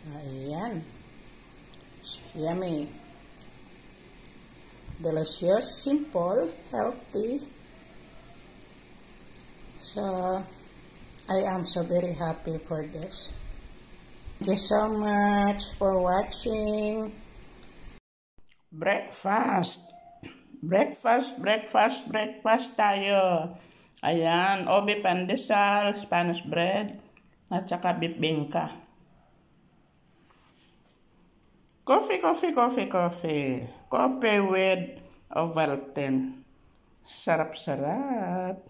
Ayan. Yummy. Delicious, simple, healthy. So, I am so very happy for this. Thank you so much for watching. Breakfast. Breakfast tayo. Ayan, ube pandesal, Spanish bread, at saka bibingka. Coffee with Ovaltine. Sarap-sarap.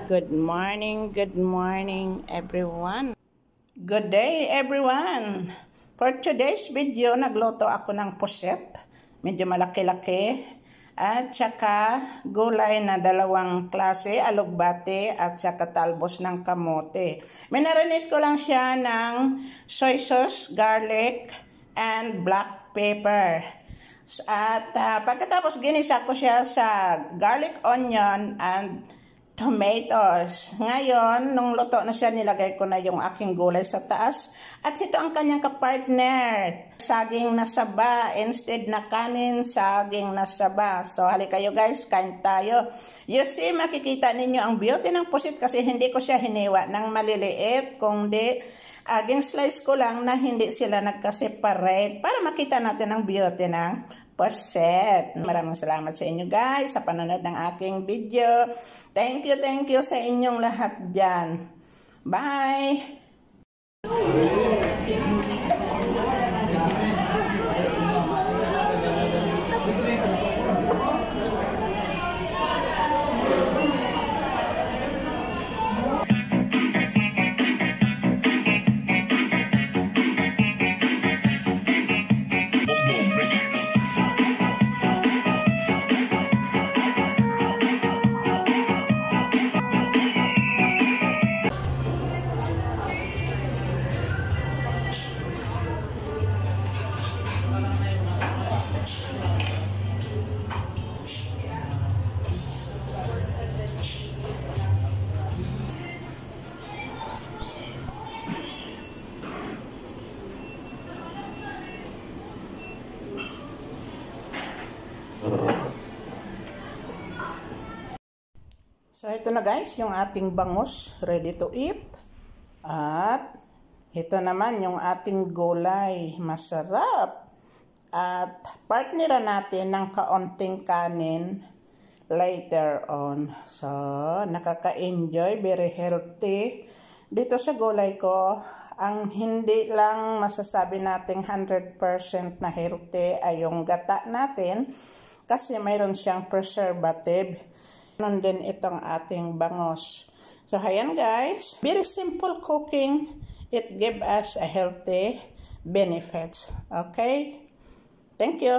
Good morning everyone. Good day everyone. For today's video, nagluto ako ng puset. Medyo malaki-laki. At saka gulay na dalawang klase, alugbate at saka talbos ng kamote. Minarinate ko lang siya ng soy sauce, garlic, and black pepper. At pagkatapos ginisa ko siya sa garlic, onion, and tomatoes. Ngayon, nung luto na siya, nilagay ko na yung aking gulay sa taas. At ito ang kanyang kapartner. Saging na saba. Instead na kanin, saging na saba. So, halika kayo guys, kain tayo. You see, makikita ninyo ang beauty ng pusit kasi hindi ko siya hiniwa ng maliliit. Kundi, slice ko lang na hindi sila nagka-separate para makita natin ang beauty ng puset. Maraming salamat sa inyo guys sa panonood ng aking video. Thank you sa inyong lahat dyan. Bye! So, ito na guys, yung ating bangus, ready to eat. At, ito naman yung ating gulay, masarap. At, partnera natin ng kaunting kanin later on. So, nakaka-enjoy, very healthy. Dito sa gulay ko, ang hindi lang masasabi nating 100% na healthy ay yung gata natin kasi mayroon siyang preservative. Ganon din itong ating bangus. So, ayan guys. Very simple cooking. It gives us a healthy benefits. Okay? Thank you.